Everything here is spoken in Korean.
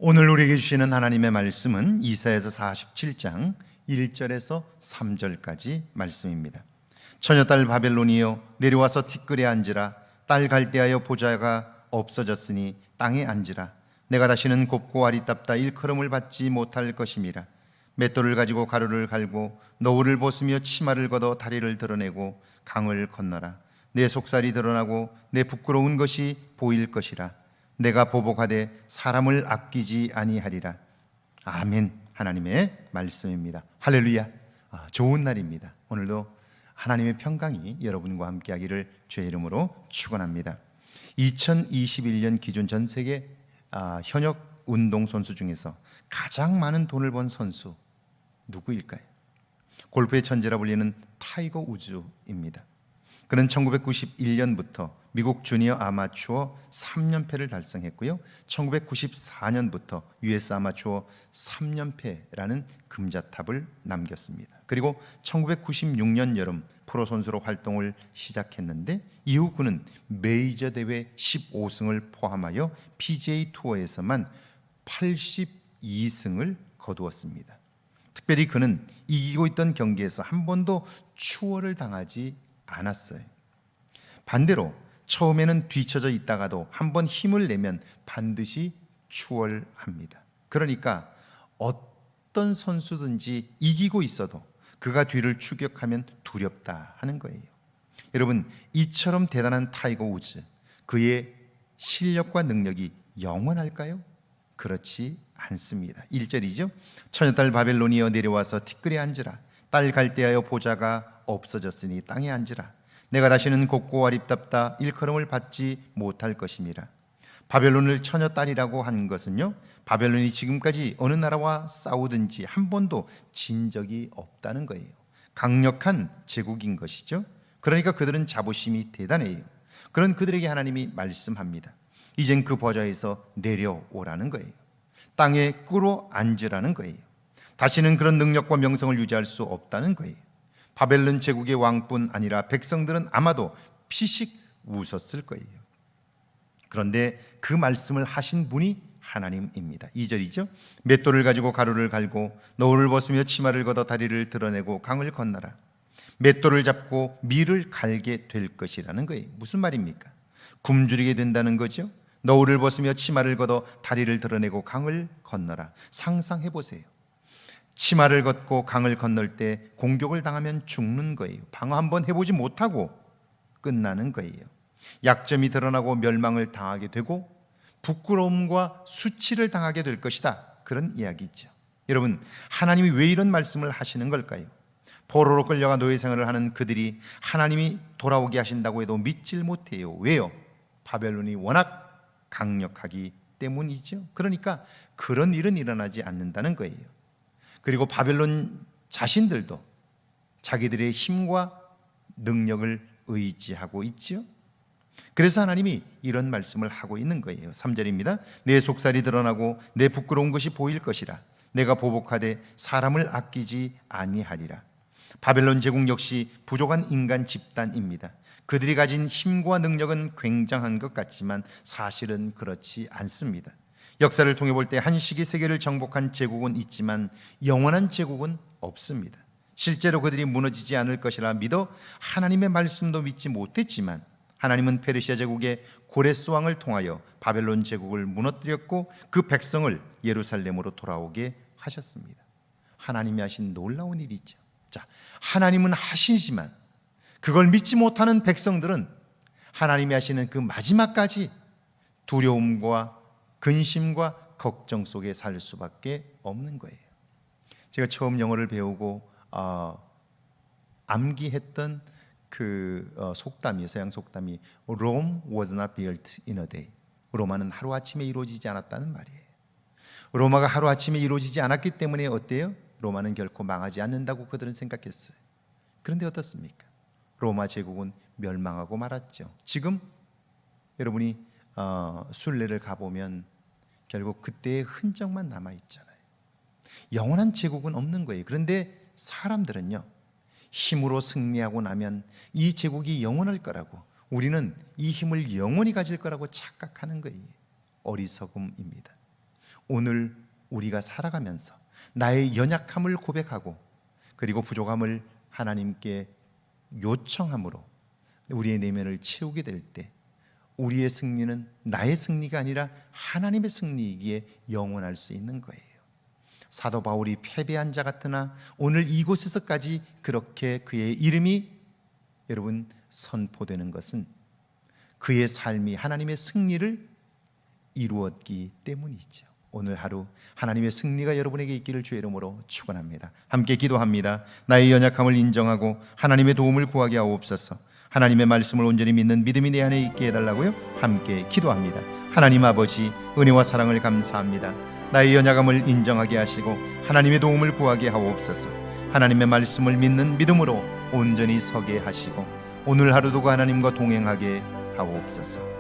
오늘 우리에게 주시는 하나님의 말씀은 이사야서 47장 1절에서 3절까지 말씀입니다. 처녀딸 바벨론이여 내려와서 티끌에 앉으라. 딸 갈대하여 보좌가 없어졌으니 땅에 앉으라. 내가 다시는 곱고 아리따다 일컬음을 받지 못할 것임이라. 맷돌을 가지고 가루를 갈고 너울을 벗으며 치마를 걷어 다리를 드러내고 강을 건너라. 내 속살이 드러나고 내 부끄러운 것이 보일 것이라. 내가 보복하되 사람을 아끼지 아니하리라. 아멘. 하나님의 말씀입니다. 할렐루야. 좋은 날입니다. 오늘도 하나님의 평강이 여러분과 함께하기를 주의 이름으로 축원합니다. 2021년 기준 전 세계 현역 운동선수 중에서 가장 많은 돈을 번 선수 누구일까요? 골프의 천재라 불리는 타이거 우즈입니다. 그는 1991년부터 미국 주니어 아마추어 3연패를 달성했고요, 1994년부터 US 아마추어 3연패라는 금자탑을 남겼습니다. 그리고 1996년 여름 프로 선수로 활동을 시작했는데 이후 그는 메이저 대회 15승을 포함하여 PGA 투어에서만 82승을 거두었습니다. 특별히 그는 이기고 있던 경기에서 한 번도 추월을 당하지 않았어요. 반대로 처음에는 뒤처져 있다가도 한번 힘을 내면 반드시 추월합니다. 그러니까 어떤 선수든지 이기고 있어도 그가 뒤를 추격하면 두렵다 하는 거예요. 여러분, 이처럼 대단한 타이거 우즈, 그의 실력과 능력이 영원할까요? 그렇지 않습니다. 1절이죠. 처녀딸 바벨론이여 내려와서 티끌에 앉으라. 딸 갈대하여 보좌가 없어졌으니 땅에 앉으라. 내가 다시는 곱고 아립답다 일컬음을 받지 못할 것임이라. 바벨론을 처녀딸이라고 한 것은요, 바벨론이 지금까지 어느 나라와 싸우든지 한 번도 진 적이 없다는 거예요. 강력한 제국인 것이죠. 그러니까 그들은 자부심이 대단해요. 그런 그들에게 하나님이 말씀합니다. 이젠 그 보좌에서 내려오라는 거예요. 땅에 꿇어 앉으라는 거예요. 다시는 그런 능력과 명성을 유지할 수 없다는 거예요. 바벨론 제국의 왕뿐 아니라 백성들은 아마도 피식 웃었을 거예요. 그런데 그 말씀을 하신 분이 하나님입니다. 2절이죠. 맷돌을 가지고 가루를 갈고 너울을 벗으며 치마를 걷어 다리를 드러내고 강을 건너라. 맷돌을 잡고 밀을 갈게 될 것이라는 거예요. 무슨 말입니까? 굶주리게 된다는 거죠. 너울을 벗으며 치마를 걷어 다리를 드러내고 강을 건너라. 상상해 보세요. 치마를 걷고 강을 건널 때 공격을 당하면 죽는 거예요. 방어 한번 해보지 못하고 끝나는 거예요. 약점이 드러나고 멸망을 당하게 되고 부끄러움과 수치를 당하게 될 것이다, 그런 이야기죠. 여러분, 하나님이 왜 이런 말씀을 하시는 걸까요? 포로로 끌려가 노예 생활을 하는 그들이 하나님이 돌아오게 하신다고 해도 믿질 못해요. 왜요? 바벨론이 워낙 강력하기 때문이죠. 그러니까 그런 일은 일어나지 않는다는 거예요. 그리고 바벨론 자신들도 자기들의 힘과 능력을 의지하고 있죠. 그래서 하나님이 이런 말씀을 하고 있는 거예요. 3절입니다. 내 속살이 드러나고 내 부끄러운 것이 보일 것이라. 내가 보복하되 사람을 아끼지 아니하리라. 바벨론 제국 역시 부족한 인간 집단입니다. 그들이 가진 힘과 능력은 굉장한 것 같지만 사실은 그렇지 않습니다. 역사를 통해 볼 때 한 시기 세계를 정복한 제국은 있지만 영원한 제국은 없습니다. 실제로 그들이 무너지지 않을 것이라 믿어 하나님의 말씀도 믿지 못했지만 하나님은 페르시아 제국의 고레스 왕을 통하여 바벨론 제국을 무너뜨렸고 그 백성을 예루살렘으로 돌아오게 하셨습니다. 하나님이 하신 놀라운 일이죠. 자, 하나님은 하시지만 그걸 믿지 못하는 백성들은 하나님이 하시는 그 마지막까지 두려움과 근심과 걱정 속에 살 수밖에 없는 거예요. 제가 처음 영어를 배우고 암기했던 그 속담이, 서양 속담이 Rome was not built in a day. 로마는 하루아침에 이루어지지 않았다는 말이에요. 로마가 하루아침에 이루어지지 않았기 때문에 어때요? 로마는 결코 망하지 않는다고 그들은 생각했어요. 그런데 어떻습니까? 로마 제국은 멸망하고 말았죠. 지금 여러분이 순례를 가보면 결국 그때의 흔적만 남아있잖아요. 영원한 제국은 없는 거예요. 그런데 사람들은요, 힘으로 승리하고 나면 이 제국이 영원할 거라고, 우리는 이 힘을 영원히 가질 거라고 착각하는 거예요. 어리석음입니다. 오늘 우리가 살아가면서 나의 연약함을 고백하고 그리고 부족함을 하나님께 요청함으로 우리의 내면을 채우게 될 때 우리의 승리는 나의 승리가 아니라 하나님의 승리이기에 영원할 수 있는 거예요. 사도 바울이 패배한 자 같으나 오늘 이곳에서까지 그렇게 그의 이름이 여러분 선포되는 것은 그의 삶이 하나님의 승리를 이루었기 때문이죠. 오늘 하루 하나님의 승리가 여러분에게 있기를 주의 이름으로 축원합니다. 함께 기도합니다. 나의 연약함을 인정하고 하나님의 도움을 구하게 하옵소서. 하나님의 말씀을 온전히 믿는 믿음이 내 안에 있게 해달라고요. 함께 기도합니다. 하나님 아버지, 은혜와 사랑을 감사합니다. 나의 연약함을 인정하게 하시고 하나님의 도움을 구하게 하옵소서. 하나님의 말씀을 믿는 믿음으로 온전히 서게 하시고 오늘 하루도 그 하나님과 동행하게 하옵소서.